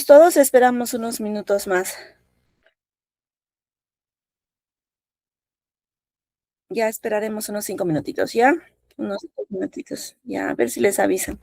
todos, esperamos unos minutos más. Ya esperaremos unos 5 minutitos, ¿ya? Unos 5 minutitos, ya, a ver si les avisan.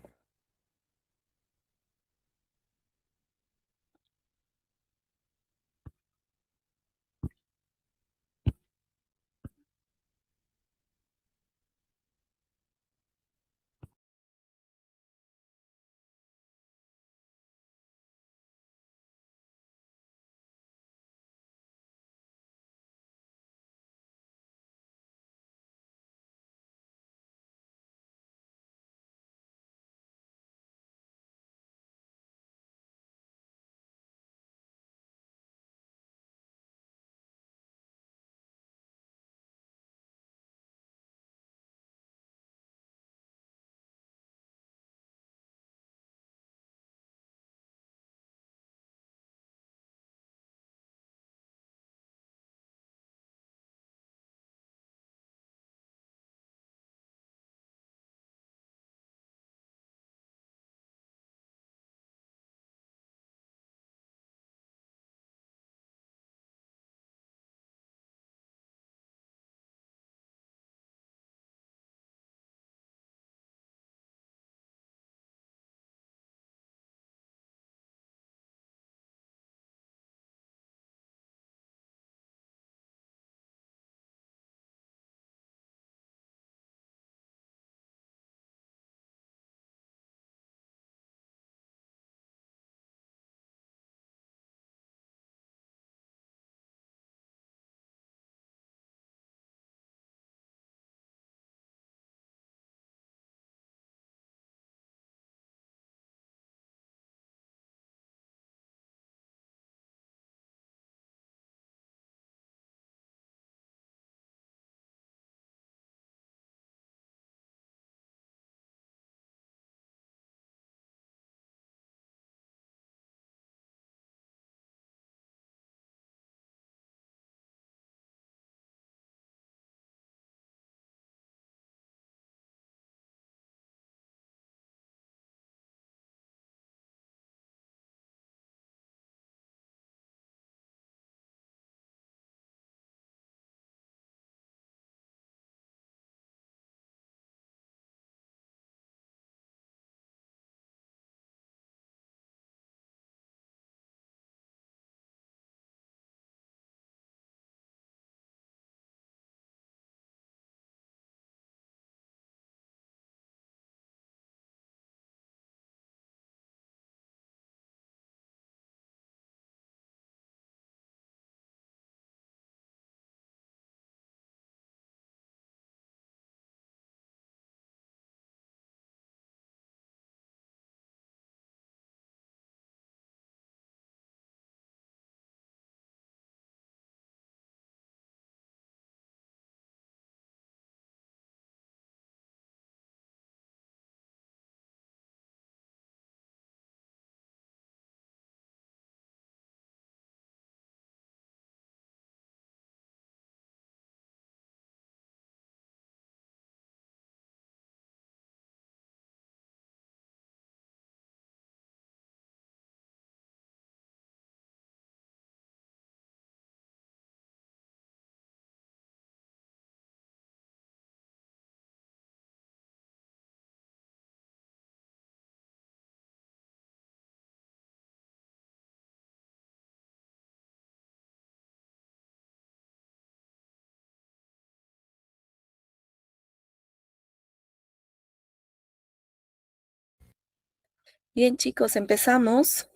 Bien, chicos, empezamos.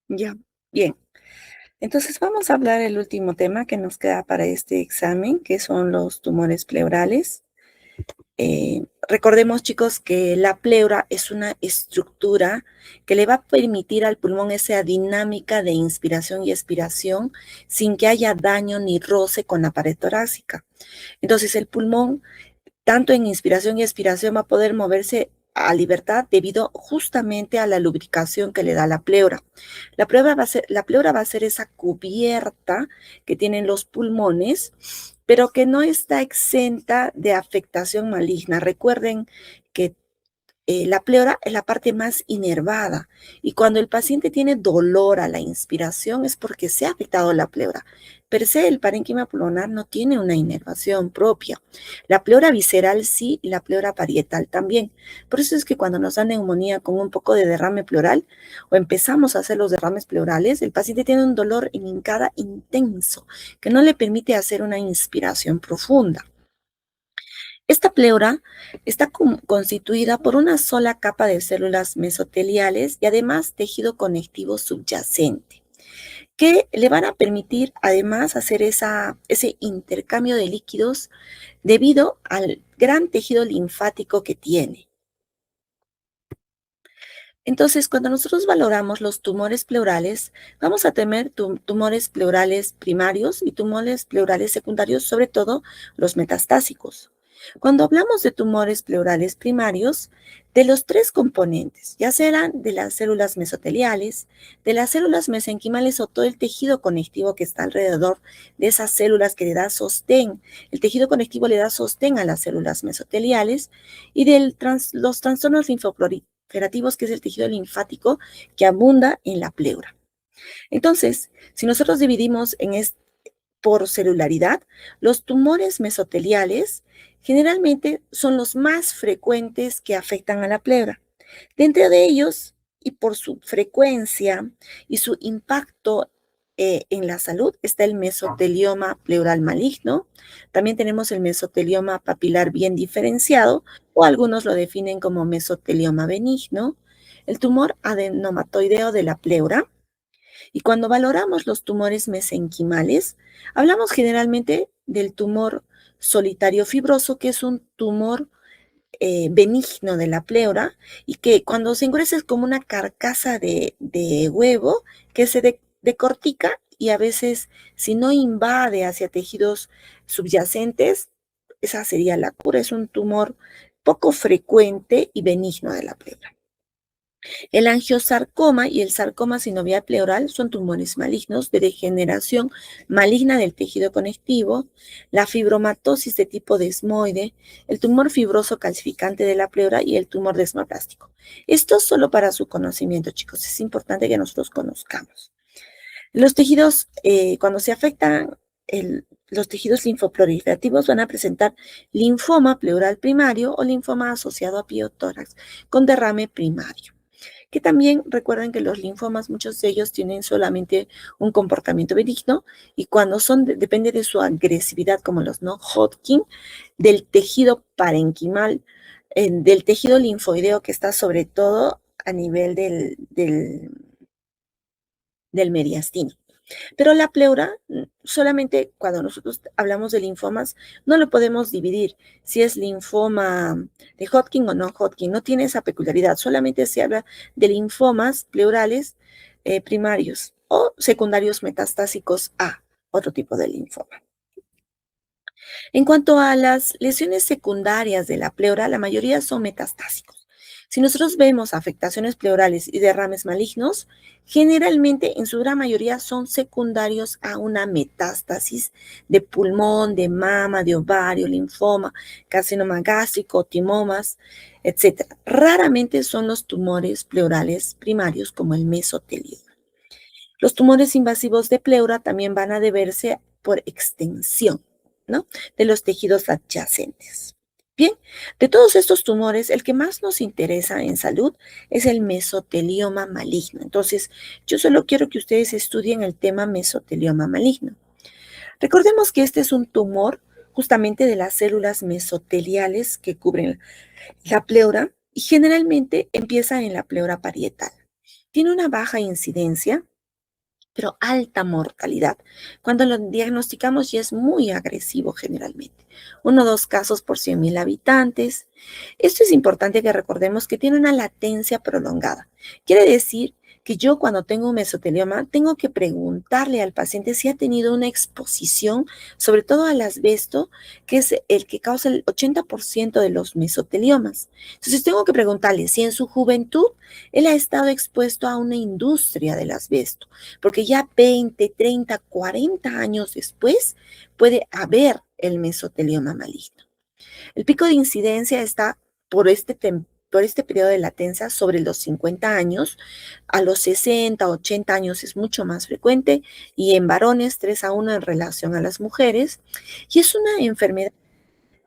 Ya, bien. Entonces vamos a hablar el último tema que nos queda para este examen, que son los tumores pleurales. Recordemos, chicos, que la pleura es una estructura que le va a permitir al pulmón esa dinámica de inspiración y expiración sin que haya daño ni roce con la pared torácica. Entonces, el pulmón, tanto en inspiración y expiración, va a poder moverse a libertad debido justamente a la lubricación que le da la pleura. La pleura va a ser esa cubierta que tienen los pulmones pero que no está exenta de afectación maligna. Recuerden que la pleura es la parte más inervada y cuando el paciente tiene dolor a la inspiración es porque se ha afectado la pleura. Per se, el parénquima pulmonar no tiene una inervación propia. La pleura visceral sí y la pleura parietal también. Por eso es que cuando nos dan neumonía con un poco de derrame pleural o empezamos a hacer los derrames pleurales, el paciente tiene un dolor en hincada intenso que no le permite hacer una inspiración profunda. Esta pleura está constituida por una sola capa de células mesoteliales y además tejido conectivo subyacente, que le van a permitir además hacer ese intercambio de líquidos debido al gran tejido linfático que tiene. Entonces, cuando nosotros valoramos los tumores pleurales, vamos a tener tumores pleurales primarios y tumores pleurales secundarios, sobre todo los metastásicos. Cuando hablamos de tumores pleurales primarios, de los tres componentes, ya sean de las células mesoteliales, de las células mesenquimales o todo el tejido conectivo que está alrededor de esas células que le da sostén, el tejido conectivo le da sostén a las células mesoteliales, y de los trastornos linfoproliferativos, que es el tejido linfático que abunda en la pleura. Entonces, si nosotros dividimos por celularidad, los tumores mesoteliales generalmente son los más frecuentes que afectan a la pleura. Dentro de ellos, y por su frecuencia y su impacto en la salud, está el mesotelioma pleural maligno. También tenemos el mesotelioma papilar bien diferenciado, o algunos lo definen como mesotelioma benigno, el tumor adenomatoideo de la pleura. Y cuando valoramos los tumores mesenquimales, hablamos generalmente del tumor solitario fibroso, que es un tumor benigno de la pleura y que cuando se ingresa es como una carcasa de huevo que se decortica y a veces, si no invade hacia tejidos subyacentes, esa sería la cura. Es un tumor poco frecuente y benigno de la pleura. El angiosarcoma y el sarcoma sinovial pleural son tumores malignos de degeneración maligna del tejido conectivo, la fibromatosis de tipo desmoide, el tumor fibroso calcificante de la pleura y el tumor desmoplástico. Esto solo para su conocimiento, chicos. Es importante que nosotros conozcamos. Los tejidos, cuando se afectan, los tejidos linfoproliferativos van a presentar linfoma pleural primario o linfoma asociado a piotórax con derrame primario. Que también recuerden que los linfomas, muchos de ellos tienen solamente un comportamiento benigno y cuando depende de su agresividad, como los no-Hodgkin, del tejido parenquimal, del tejido linfoideo que está sobre todo a nivel del mediastino. Pero la pleura, solamente cuando nosotros hablamos de linfomas, no lo podemos dividir si es linfoma de Hodgkin o no Hodgkin. No tiene esa peculiaridad. Solamente se habla de linfomas pleurales primarios o secundarios metastásicos a otro tipo de linfoma. En cuanto a las lesiones secundarias de la pleura, la mayoría son metastásicos. Si nosotros vemos afectaciones pleurales y derrames malignos, generalmente en su gran mayoría son secundarios a una metástasis de pulmón, de mama, de ovario, linfoma, carcinoma gástrico, timomas, etc. Raramente son los tumores pleurales primarios como el mesotelioma. Los tumores invasivos de pleura también van a deberse por extensión, ¿no?, de los tejidos adyacentes. Bien, de todos estos tumores, el que más nos interesa en salud es el mesotelioma maligno. Entonces, yo solo quiero que ustedes estudien el tema mesotelioma maligno. Recordemos que este es un tumor justamente de las células mesoteliales que cubren la pleura y generalmente empieza en la pleura parietal. Tiene una baja incidencia, pero alta mortalidad. Cuando lo diagnosticamos ya es muy agresivo generalmente. 1 o 2 casos por 100,000 habitantes. Esto es importante que recordemos que tiene una latencia prolongada. Quiere decir que yo cuando tengo un mesotelioma tengo que preguntarle al paciente si ha tenido una exposición, sobre todo al asbesto, que es el que causa el 80% de los mesoteliomas. Entonces tengo que preguntarle si en su juventud él ha estado expuesto a una industria del asbesto, porque ya 20, 30, 40 años después puede haber el mesotelioma maligno. El pico de incidencia está por este periodo de latencia sobre los 50 años, a los 60, 80 años es mucho más frecuente y en varones 3-1 en relación a las mujeres. Y es una enfermedad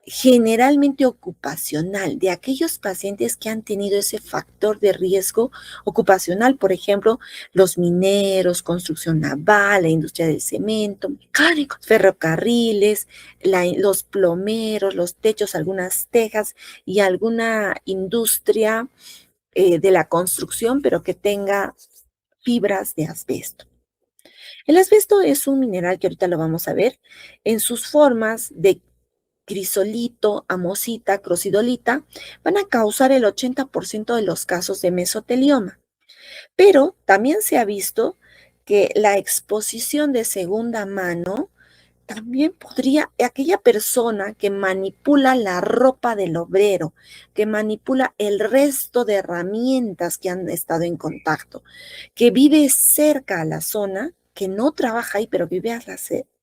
generalmente ocupacional, de aquellos pacientes que han tenido ese factor de riesgo ocupacional, por ejemplo, los mineros, construcción naval, la industria del cemento, mecánicos, ferrocarriles, los plomeros, los techos, algunas tejas y alguna industria de la construcción, pero que tenga fibras de asbesto. El asbesto es un mineral que ahorita lo vamos a ver en sus formas de crisolito, amosita, crocidolita, van a causar el 80% de los casos de mesotelioma. Pero también se ha visto que la exposición de segunda mano también podría, aquella persona que manipula la ropa del obrero, que manipula el resto de herramientas que han estado en contacto, que vive cerca a la zona, que no trabaja ahí, pero vive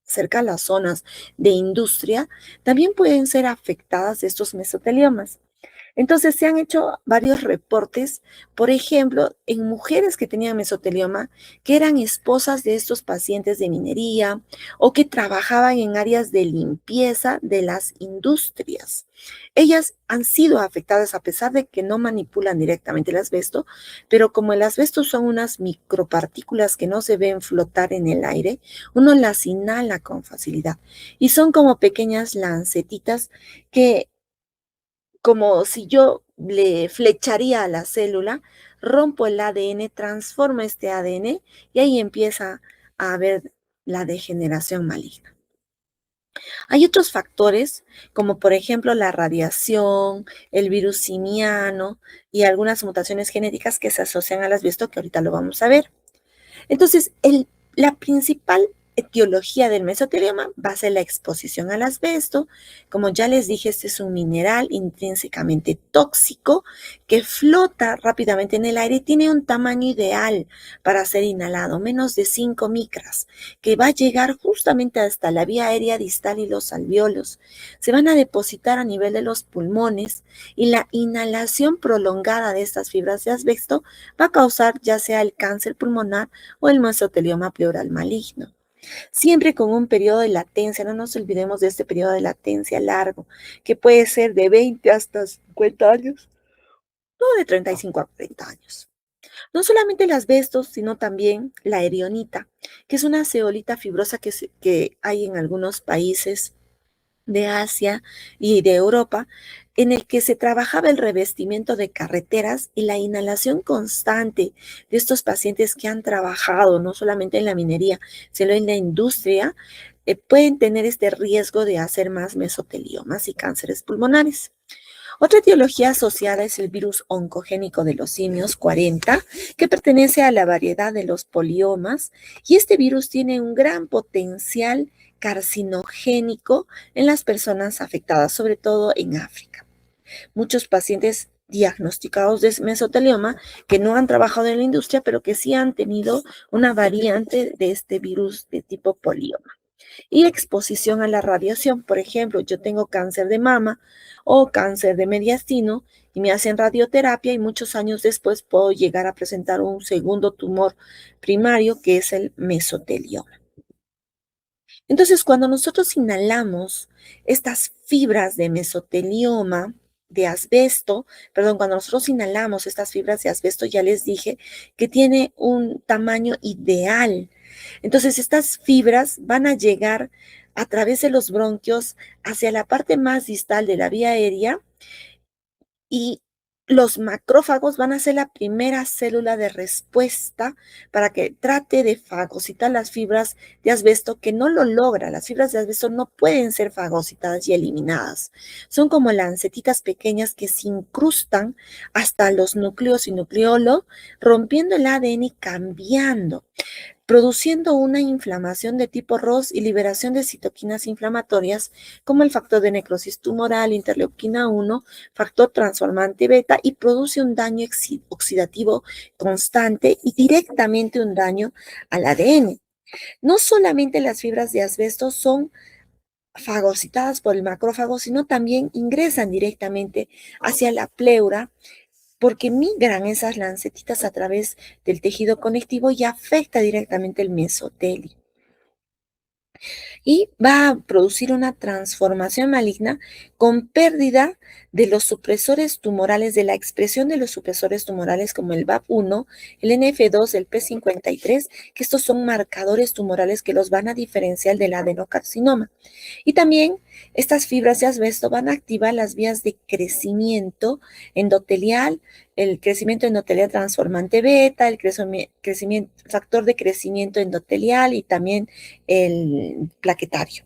cerca a las zonas de industria, también pueden ser afectadas de estos mesoteliomas. Entonces se han hecho varios reportes, por ejemplo, en mujeres que tenían mesotelioma, que eran esposas de estos pacientes de minería o que trabajaban en áreas de limpieza de las industrias. Ellas han sido afectadas a pesar de que no manipulan directamente el asbesto, pero como el asbesto son unas micropartículas que no se ven flotar en el aire, uno las inhala con facilidad y son como pequeñas lancetitas que como si yo le flecharía a la célula, rompo el ADN, transformo este ADN y ahí empieza a haber la degeneración maligna. Hay otros factores, como por ejemplo la radiación, el virus simiano y algunas mutaciones genéticas que se asocian al asbesto, que ahorita lo vamos a ver. Entonces, la principal etiología del mesotelioma va a ser la exposición al asbesto. Como ya les dije, este es un mineral intrínsecamente tóxico que flota rápidamente en el aire y tiene un tamaño ideal para ser inhalado, menos de 5 micras, que va a llegar justamente hasta la vía aérea distal y los alvéolos. Se van a depositar a nivel de los pulmones y la inhalación prolongada de estas fibras de asbesto va a causar ya sea el cáncer pulmonar o el mesotelioma pleural maligno. Siempre con un periodo de latencia, no nos olvidemos de este periodo de latencia largo, que puede ser de 20 hasta 50 años, o de 35 a 40 años. No solamente el asbesto, sino también la erionita, que es una zeolita fibrosa que hay en algunos países de Asia y de Europa, en el que se trabajaba el revestimiento de carreteras y la inhalación constante de estos pacientes que han trabajado no solamente en la minería, sino en la industria, pueden tener este riesgo de hacer más mesoteliomas y cánceres pulmonares. Otra etiología asociada es el virus oncogénico de los simios 40, que pertenece a la variedad de los poliomas, y este virus tiene un gran potencial carcinogénico en las personas afectadas, sobre todo en África. Muchos pacientes diagnosticados de mesotelioma que no han trabajado en la industria, pero que sí han tenido una variante de este virus de tipo polioma. Y exposición a la radiación, por ejemplo, yo tengo cáncer de mama o cáncer de mediastino y me hacen radioterapia y muchos años después puedo llegar a presentar un segundo tumor primario que es el mesotelioma. Entonces, cuando nosotros inhalamos estas fibras de mesotelioma, de asbesto, perdón, cuando nosotros inhalamos estas fibras de asbesto, ya les dije que tiene un tamaño ideal. Entonces, estas fibras van a llegar a través de los bronquios hacia la parte más distal de la vía aérea y los macrófagos van a ser la primera célula de respuesta para que trate de fagocitar las fibras de asbesto, que no lo logra. Las fibras de asbesto no pueden ser fagocitadas y eliminadas. Son como lancetitas pequeñas que se incrustan hasta los núcleos y nucleolo, rompiendo el ADN y cambiando, produciendo una inflamación de tipo ROS y liberación de citoquinas inflamatorias como el factor de necrosis tumoral, interleuquina 1, factor transformante beta, y produce un daño oxidativo constante y directamente un daño al ADN. No solamente las fibras de asbesto son fagocitadas por el macrófago, sino también ingresan directamente hacia la pleura porque migran esas lancetitas a través del tejido conectivo y afecta directamente el mesotelio y va a producir una transformación maligna con pérdida de los supresores tumorales, de la expresión de los supresores tumorales como el VAP1, el NF2, el P53, que estos son marcadores tumorales que los van a diferenciar del adenocarcinoma. Y también estas fibras de asbesto van a activar las vías de crecimiento endotelial, el crecimiento endotelial transformante beta, el factor de crecimiento endotelial y también el plaquetario.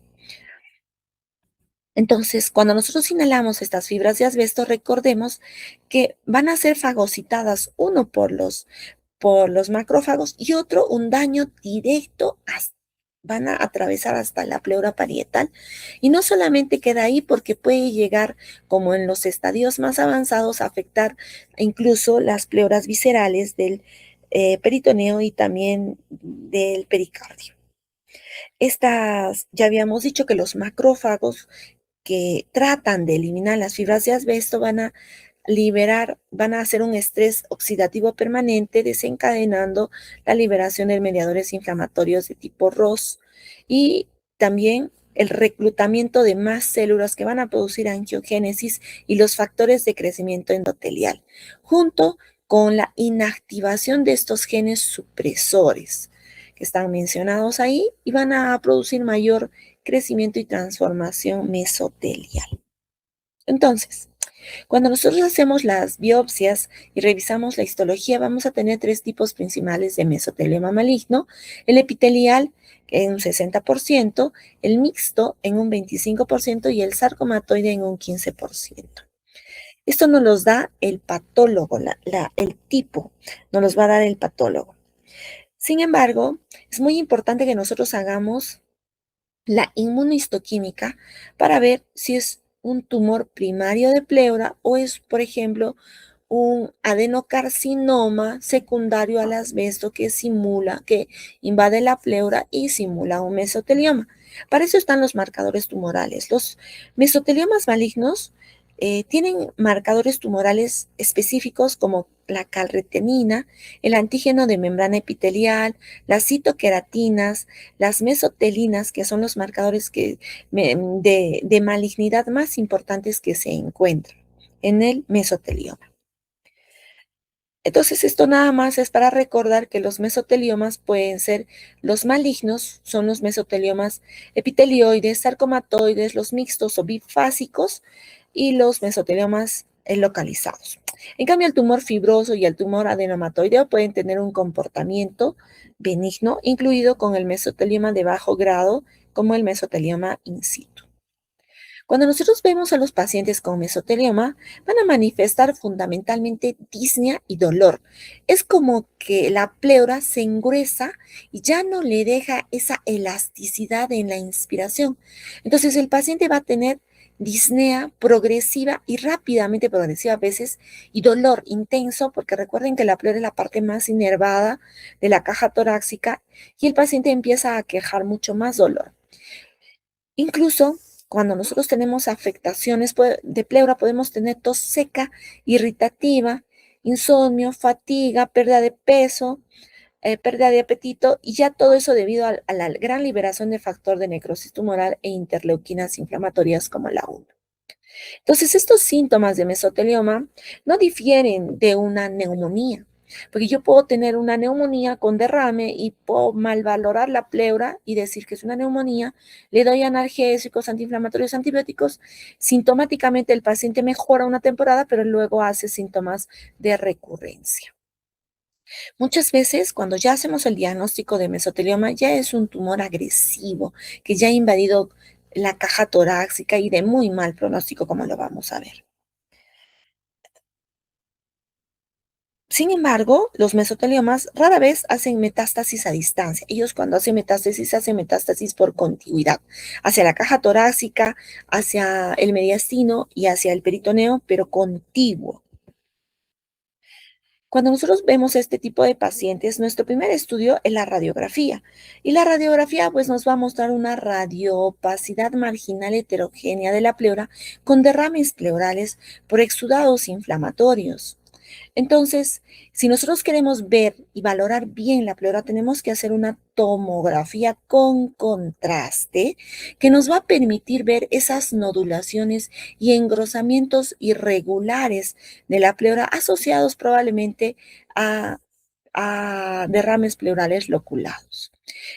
Entonces, cuando nosotros inhalamos estas fibras de asbesto, recordemos que van a ser fagocitadas, uno por los macrófagos y otro un daño directo, van a atravesar hasta la pleura parietal. Y no solamente queda ahí porque puede llegar, como en los estadios más avanzados, a afectar incluso las pleuras viscerales del peritoneo y también del pericardio. Ya habíamos dicho que los macrófagos que tratan de eliminar las fibras de asbesto van a hacer un estrés oxidativo permanente, desencadenando la liberación de mediadores inflamatorios de tipo ROS y también el reclutamiento de más células que van a producir angiogénesis y los factores de crecimiento endotelial, junto con la inactivación de estos genes supresores que están mencionados ahí y van a producir mayor crecimiento y transformación mesotelial. Entonces, cuando nosotros hacemos las biopsias y revisamos la histología, vamos a tener tres tipos principales de mesotelioma maligno: el epitelial en un 60%, el mixto en un 25% y el sarcomatoide en un 15%. Esto nos los da el patólogo, el tipo, nos los va a dar el patólogo. Sin embargo, es muy importante que nosotros hagamos la inmunohistoquímica para ver si es un tumor primario de pleura o es, por ejemplo, un adenocarcinoma secundario al asbesto que invade la pleura y simula un mesotelioma. Para eso están los marcadores tumorales. Los mesoteliomas malignos tienen marcadores tumorales específicos como la calretenina, el antígeno de membrana epitelial, las citoqueratinas, las mesotelinas, que son los marcadores de malignidad más importantes que se encuentran en el mesotelioma. Entonces, esto nada más es para recordar que los mesoteliomas pueden ser los malignos, son los mesoteliomas epitelioides, sarcomatoides, los mixtos o bifásicos y los mesoteliomas localizados. En cambio, el tumor fibroso y el tumor adenomatoideo pueden tener un comportamiento benigno, incluido con el mesotelioma de bajo grado, como el mesotelioma in situ. Cuando nosotros vemos a los pacientes con mesotelioma, van a manifestar fundamentalmente disnea y dolor. Es como que la pleura se engruesa y ya no le deja esa elasticidad en la inspiración. Entonces el paciente va a tener disnea progresiva y rápidamente progresiva a veces y dolor intenso, porque recuerden que la pleura es la parte más inervada de la caja torácica y el paciente empieza a quejar mucho más dolor. Incluso cuando nosotros tenemos afectaciones de pleura, podemos tener tos seca, irritativa, insomnio, fatiga, pérdida de peso, pérdida de apetito, y ya todo eso debido a la gran liberación de factor de necrosis tumoral e interleuquinas inflamatorias como la 1. Entonces, estos síntomas de mesotelioma no difieren de una neumonía, porque yo puedo tener una neumonía con derrame y puedo malvalorar la pleura y decir que es una neumonía, le doy analgésicos, antiinflamatorios, antibióticos, sintomáticamente el paciente mejora una temporada, pero luego hace síntomas de recurrencia. Muchas veces, cuando ya hacemos el diagnóstico de mesotelioma, ya es un tumor agresivo que ya ha invadido la caja torácica y de muy mal pronóstico, como lo vamos a ver. Sin embargo, los mesoteliomas rara vez hacen metástasis a distancia. Ellos cuando hacen metástasis por contigüidad, hacia la caja torácica, hacia el mediastino y hacia el peritoneo, pero contiguo. Cuando nosotros vemos este tipo de pacientes, nuestro primer estudio es la radiografía. Y la radiografía pues nos va a mostrar una radioopacidad marginal heterogénea de la pleura con derrames pleurales por exudados inflamatorios. Entonces, si nosotros queremos ver y valorar bien la pleura, tenemos que hacer una tomografía con contraste que nos va a permitir ver esas nodulaciones y engrosamientos irregulares de la pleura asociados probablemente a, a derrames pleurales loculados.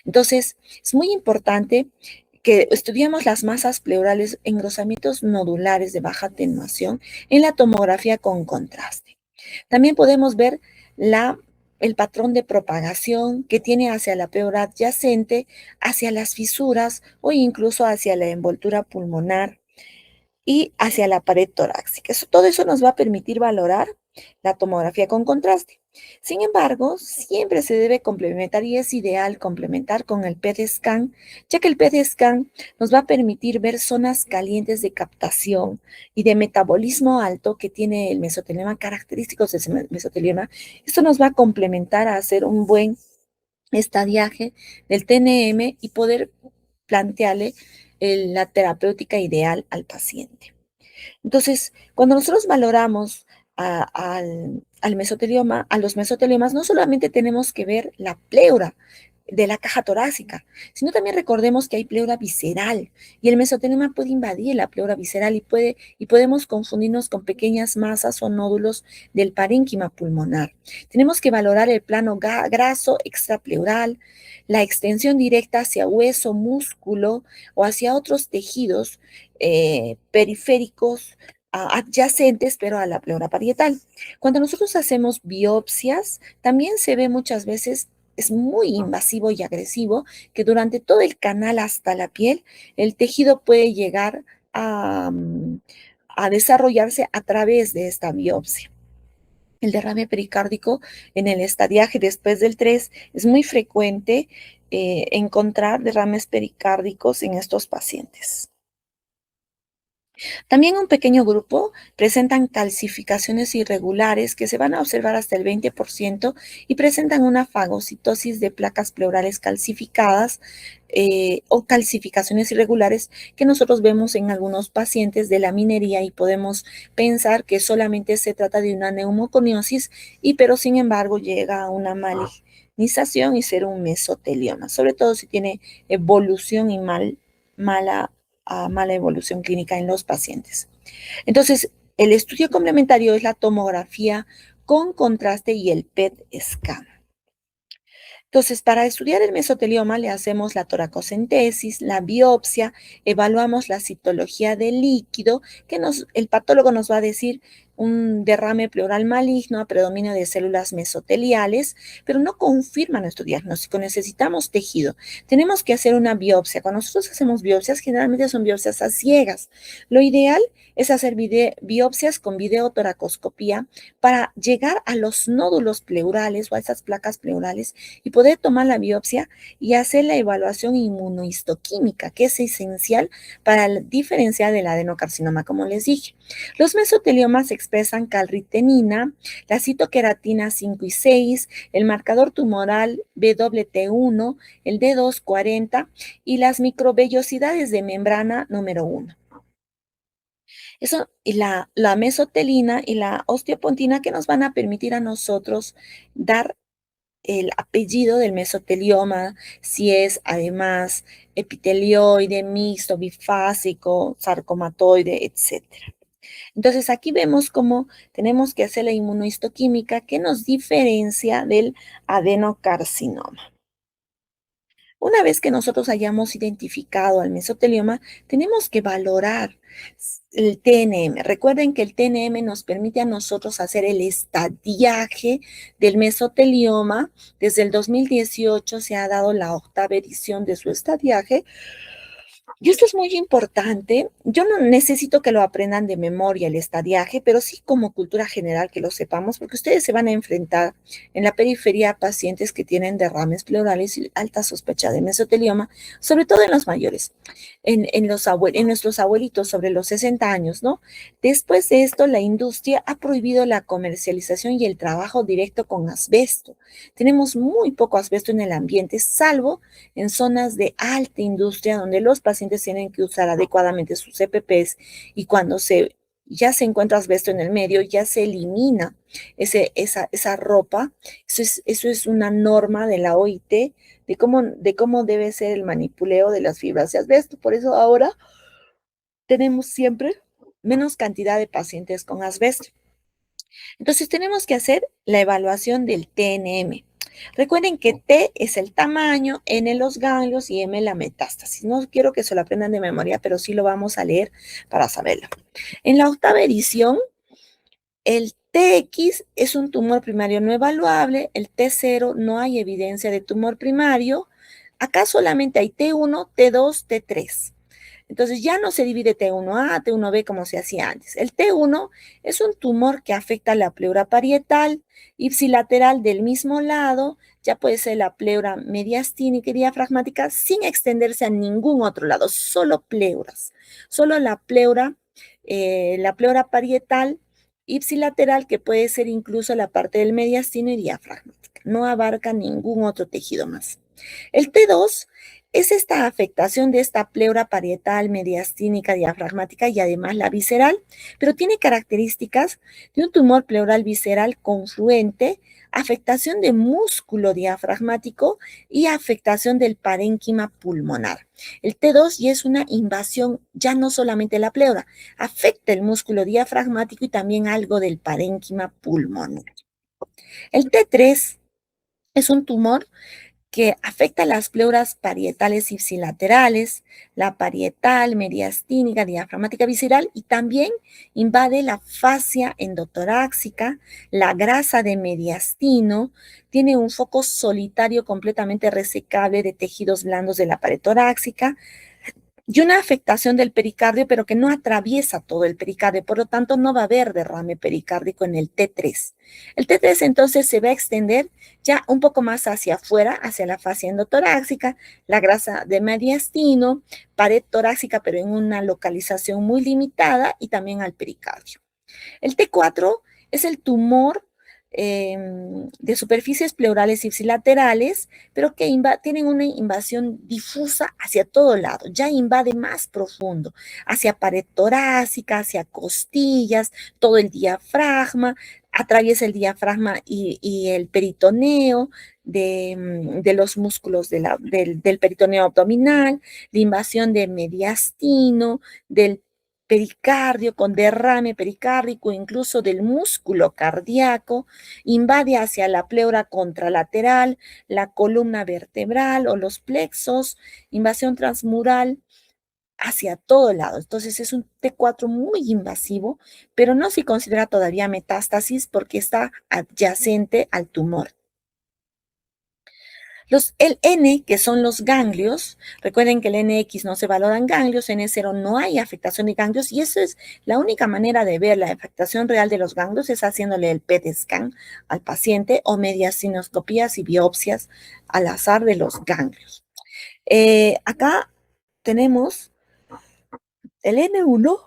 Entonces, es muy importante que estudiemos las masas pleurales, engrosamientos nodulares de baja atenuación en la tomografía con contraste. También podemos ver el patrón de propagación que tiene hacia la pleura adyacente, hacia las fisuras o incluso hacia la envoltura pulmonar y hacia la pared torácica. Todo eso nos va a permitir valorar la tomografía con contraste. Sin embargo, siempre se debe complementar y es ideal complementar con el PET scan, ya que el PET scan nos va a permitir ver zonas calientes de captación y de metabolismo alto que tiene el mesotelioma, característicos de ese mesotelioma. Esto nos va a complementar a hacer un buen estadiaje del TNM y poder plantearle la terapéutica ideal al paciente. Entonces, cuando nosotros valoramos al mesotelioma, a los mesoteliomas, no solamente tenemos que ver la pleura de la caja torácica, sino también recordemos que hay pleura visceral y el mesotelioma puede invadir la pleura visceral y podemos confundirnos con pequeñas masas o nódulos del parénquima pulmonar. Tenemos que valorar el plano graso extrapleural, la extensión directa hacia hueso, músculo o hacia otros tejidos periféricos adyacentes, pero a la pleura parietal. Cuando nosotros hacemos biopsias, también se ve muchas veces, es muy invasivo y agresivo, que durante todo el canal hasta la piel, el tejido puede llegar a desarrollarse a través de esta biopsia. El derrame pericárdico en el estadiaje después del 3 es muy frecuente encontrar derrames pericárdicos en estos pacientes. También un pequeño grupo presentan calcificaciones irregulares que se van a observar hasta el 20% y presentan una fagocitosis de placas pleurales calcificadas o calcificaciones irregulares que nosotros vemos en algunos pacientes de la minería y podemos pensar que solamente se trata de una neumoconiosis pero sin embargo llega a una malignización y ser un mesotelioma, sobre todo si tiene evolución y mala evolución clínica en los pacientes. Entonces, el estudio complementario es la tomografía con contraste y el PET scan. Entonces, para estudiar el mesotelioma le hacemos la toracocentesis, la biopsia, evaluamos la citología del líquido, que el patólogo nos va a decir un derrame pleural maligno a predominio de células mesoteliales, pero no confirma nuestro diagnóstico, necesitamos tejido. Tenemos que hacer una biopsia. Cuando nosotros hacemos biopsias, generalmente son biopsias a ciegas. Lo ideal es hacer biopsias con videotoracoscopía para llegar a los nódulos pleurales o a esas placas pleurales y poder tomar la biopsia y hacer la evaluación inmunohistoquímica, que es esencial para diferenciar del adenocarcinoma, como les dije. Los mesoteliomas expresan calritenina, la citoqueratina 5 y 6, el marcador tumoral BWT1, el D240 y las microvellosidades de membrana número 1. Eso, y la mesotelina y la osteopontina que nos van a permitir a nosotros dar el apellido del mesotelioma, si es además epitelioide, mixto, bifásico, sarcomatoide, etc. Entonces aquí vemos cómo tenemos que hacer la inmunohistoquímica que nos diferencia del adenocarcinoma. Una vez que nosotros hayamos identificado al mesotelioma, tenemos que valorar el TNM. Recuerden que el TNM nos permite a nosotros hacer el estadiaje del mesotelioma. Desde el 2018 se ha dado la 8ª edición de su estadiaje Y esto es muy importante. Yo no necesito que lo aprendan de memoria el estadiaje, pero sí como cultura general que lo sepamos, porque ustedes se van a enfrentar en la periferia a pacientes que tienen derrames pleurales y alta sospecha de mesotelioma, sobre todo en los mayores, en nuestros abuelitos sobre los 60 años, ¿no? Después de esto, la industria ha prohibido la comercialización y el trabajo directo con asbesto. Tenemos muy poco asbesto en el ambiente, salvo en zonas de alta industria donde los pacientes tienen que usar adecuadamente sus EPPs y cuando ya se encuentra asbesto en el medio, ya se elimina esa ropa. Eso es una norma de la OIT de cómo debe ser el manipuleo de las fibras de asbesto. Por eso ahora tenemos siempre menos cantidad de pacientes con asbesto. Entonces tenemos que hacer la evaluación del TNM. Recuerden que T es el tamaño, N los ganglios y M la metástasis. No quiero que se lo aprendan de memoria, pero sí lo vamos a leer para saberlo. En la octava edición, el TX es un tumor primario no evaluable, el T0 no hay evidencia de tumor primario. Acá solamente hay T1, T2, T3. Entonces ya no se divide T1A, T1B como se hacía antes. El T1 es un tumor que afecta la pleura parietal, ipsilateral del mismo lado, ya puede ser la pleura mediastínica y diafragmática sin extenderse a ningún otro lado, solo pleuras, solo la pleura parietal ipsilateral que puede ser incluso la parte del mediastino y diafragmática, no abarca ningún otro tejido más. El T2 es esta afectación de esta pleura parietal, mediastínica, diafragmática y además la visceral, pero tiene características de un tumor pleural visceral confluente, afectación de músculo diafragmático y afectación del parénquima pulmonar. El T2 ya es una invasión, ya no solamente la pleura, afecta el músculo diafragmático y también algo del parénquima pulmonar. El T3 es un tumor que afecta las pleuras parietales ipsilaterales, la parietal, mediastínica, diafragmática visceral y también invade la fascia endotorácica, la grasa de mediastino, tiene un foco solitario completamente resecable de tejidos blandos de la pared torácica, y una afectación del pericardio, pero que no atraviesa todo el pericardio, por lo tanto no va a haber derrame pericárdico en el T3. El T3 entonces se va a extender ya un poco más hacia afuera, hacia la fascia endotorácica, la grasa de mediastino, pared torácica, pero en una localización muy limitada y también al pericardio. El T4 es el tumor de superficies pleurales ipsilaterales, pero que tienen una invasión difusa hacia todo lado, ya invade más profundo, hacia pared torácica, hacia costillas, todo el diafragma, atraviesa el diafragma y el peritoneo de los músculos del peritoneo abdominal, la invasión de mediastino, del pericardio, con derrame pericárdico, incluso del músculo cardíaco, invade hacia la pleura contralateral, la columna vertebral o los plexos, invasión transmural hacia todo lado. Entonces es un T4 muy invasivo, pero no se considera todavía metástasis porque está adyacente al tumor. El N, que son los ganglios, recuerden que el NX no se valoran ganglios, N0 no hay afectación de ganglios y eso es la única manera de ver la afectación real de los ganglios es haciéndole el PET scan al paciente o mediastinoscopías y biopsias al azar de los ganglios. Acá tenemos el N1,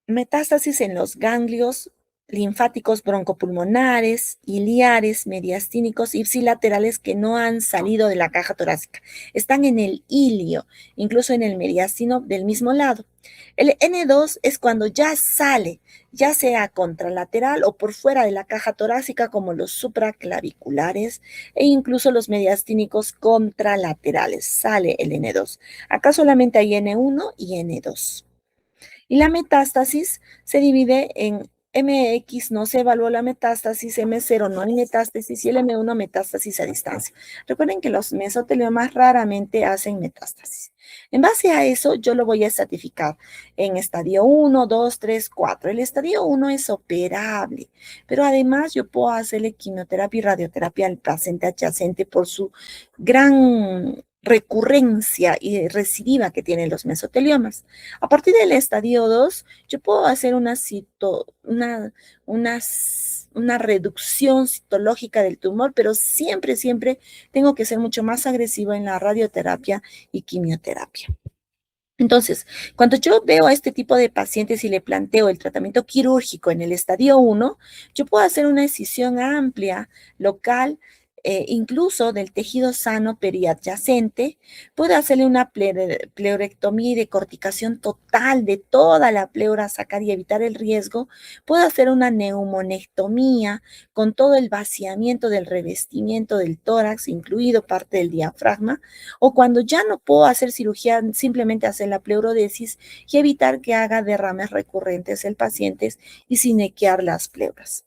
metástasis en los ganglios linfáticos broncopulmonares, iliares, mediastínicos, ipsilaterales que no han salido de la caja torácica. Están en el ilio, incluso en el mediastino del mismo lado. El N2 es cuando ya sale, ya sea contralateral o por fuera de la caja torácica, como los supraclaviculares e incluso los mediastínicos contralaterales. Sale el N2. Acá solamente hay N1 y N2. Y la metástasis se divide en MX, no se evaluó la metástasis, M0 no hay metástasis y el M1 metástasis a distancia. Recuerden que los mesoteliomas raramente hacen metástasis. En base a eso, yo lo voy a estratificar en estadio 1, 2, 3, 4. El estadio 1 es operable, pero además yo puedo hacerle quimioterapia y radioterapia al paciente adyacente por su gran recurrencia y recidiva que tienen los mesoteliomas. A partir del estadio 2, yo puedo hacer una, una reducción citológica del tumor, pero siempre, siempre tengo que ser mucho más agresivo en la radioterapia y quimioterapia. Entonces, cuando yo veo a este tipo de pacientes y le planteo el tratamiento quirúrgico en el estadio 1, yo puedo hacer una excisión amplia, local, incluso del tejido sano periadyacente. Puedo hacerle una pleurectomía y decorticación total de toda la pleura, sacar y evitar el riesgo. Puedo hacer una neumonectomía con todo el vaciamiento del revestimiento del tórax, incluido parte del diafragma, o cuando ya no puedo hacer cirugía, simplemente hacer la pleurodesis y evitar que haga derrames recurrentes el paciente y sinequear las pleuras.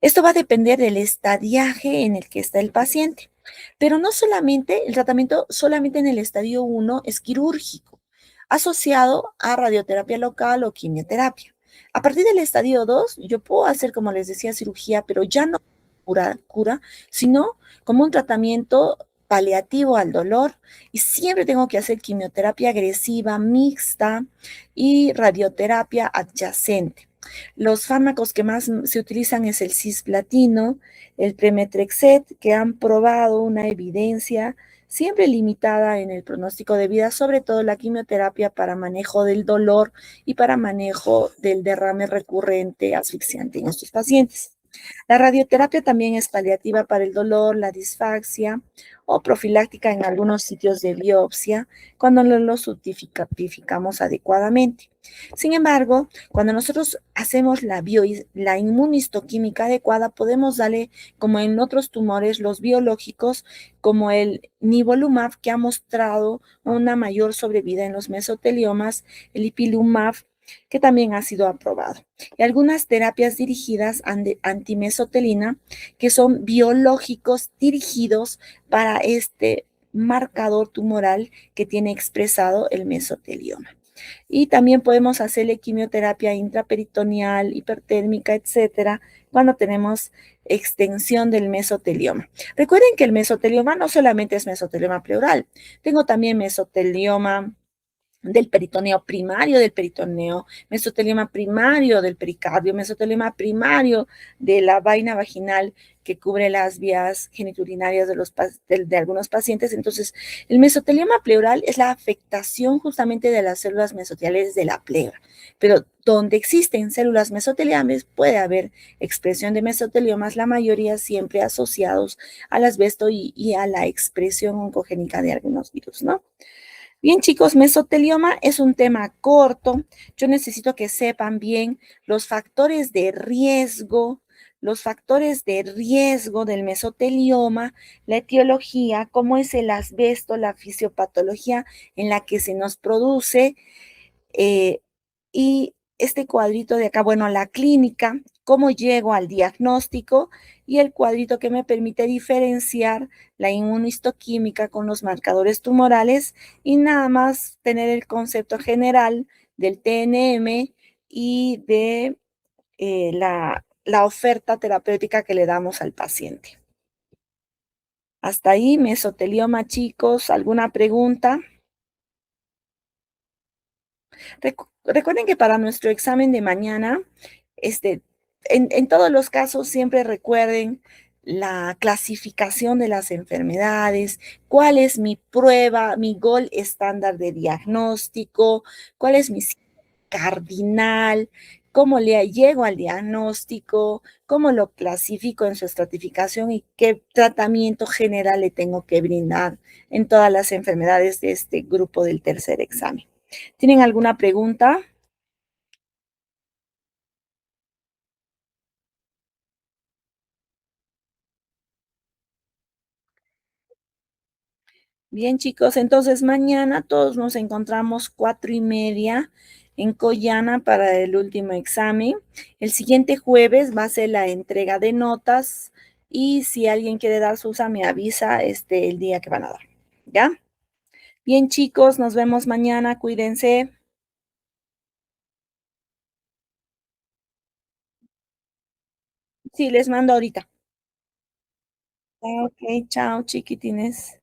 Esto va a depender del estadiaje en el que está el paciente, pero no solamente, el tratamiento solamente en el estadio 1 es quirúrgico, asociado a radioterapia local o quimioterapia. A partir del estadio 2, yo puedo hacer, como les decía, cirugía, pero ya no cura, sino como un tratamiento paliativo al dolor, y siempre tengo que hacer quimioterapia agresiva, mixta y radioterapia adyacente. Los fármacos que más se utilizan es el cisplatino, el premetrexed, que han probado una evidencia siempre limitada en el pronóstico de vida, sobre todo la quimioterapia para manejo del dolor y para manejo del derrame recurrente asfixiante en estos pacientes. La radioterapia también es paliativa para el dolor, la disfaxia o profiláctica en algunos sitios de biopsia cuando no lo tipificamos adecuadamente. Sin embargo, cuando nosotros hacemos la inmunistoquímica adecuada, podemos darle, como en otros tumores, los biológicos, como el nivolumab, que ha mostrado una mayor sobrevida en los mesoteliomas, el ipilimumab, que también ha sido aprobado, y algunas terapias dirigidas antimesotelina, que son biológicos dirigidos para este marcador tumoral que tiene expresado el mesotelioma. Y también podemos hacerle quimioterapia intraperitoneal, hipertérmica, etcétera, cuando tenemos extensión del mesotelioma. Recuerden que el mesotelioma no solamente es mesotelioma pleural, tengo también mesotelioma del peritoneo primario, del peritoneo, mesotelioma primario del pericardio, mesotelioma primario de la vaina vaginal que cubre las vías geniturinarias de algunos pacientes. Entonces, el mesotelioma pleural es la afectación justamente de las células mesoteliales de la pleura, pero donde existen células mesoteliales puede haber expresión de mesoteliomas, la mayoría siempre asociados al asbesto y a la expresión oncogénica de algunos virus, ¿no? Bien, chicos, mesotelioma es un tema corto. Yo necesito que sepan bien los factores de riesgo del mesotelioma, la etiología, cómo es el asbesto, la fisiopatología en la que se nos produce, eh, y este cuadrito de acá, bueno, la clínica, cómo llego al diagnóstico, y el cuadrito que me permite diferenciar la inmunistoquímica con los marcadores tumorales y nada más tener el concepto general del TNM y de la oferta terapéutica que le damos al paciente. Hasta ahí, mesotelioma, chicos. ¿Alguna pregunta? Recuerden que para nuestro examen de mañana, en todos los casos siempre recuerden la clasificación de las enfermedades, cuál es mi prueba, mi gol estándar de diagnóstico, cuál es mi cardinal, cómo le llego al diagnóstico, cómo lo clasifico en su estratificación y qué tratamiento general le tengo que brindar en todas las enfermedades de este grupo del tercer examen. ¿Tienen alguna pregunta? Bien, chicos, entonces mañana todos nos encontramos 4:30 en Collana para el último examen. El siguiente jueves va a ser la entrega de notas y si alguien quiere dar su usa, me avisa el día que van a dar. ¿Ya? Bien, chicos, nos vemos mañana. Cuídense. Sí, les mando ahorita. Ok, chao, chiquitines.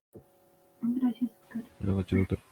Gracias, doctor. Buenas noches, doctor.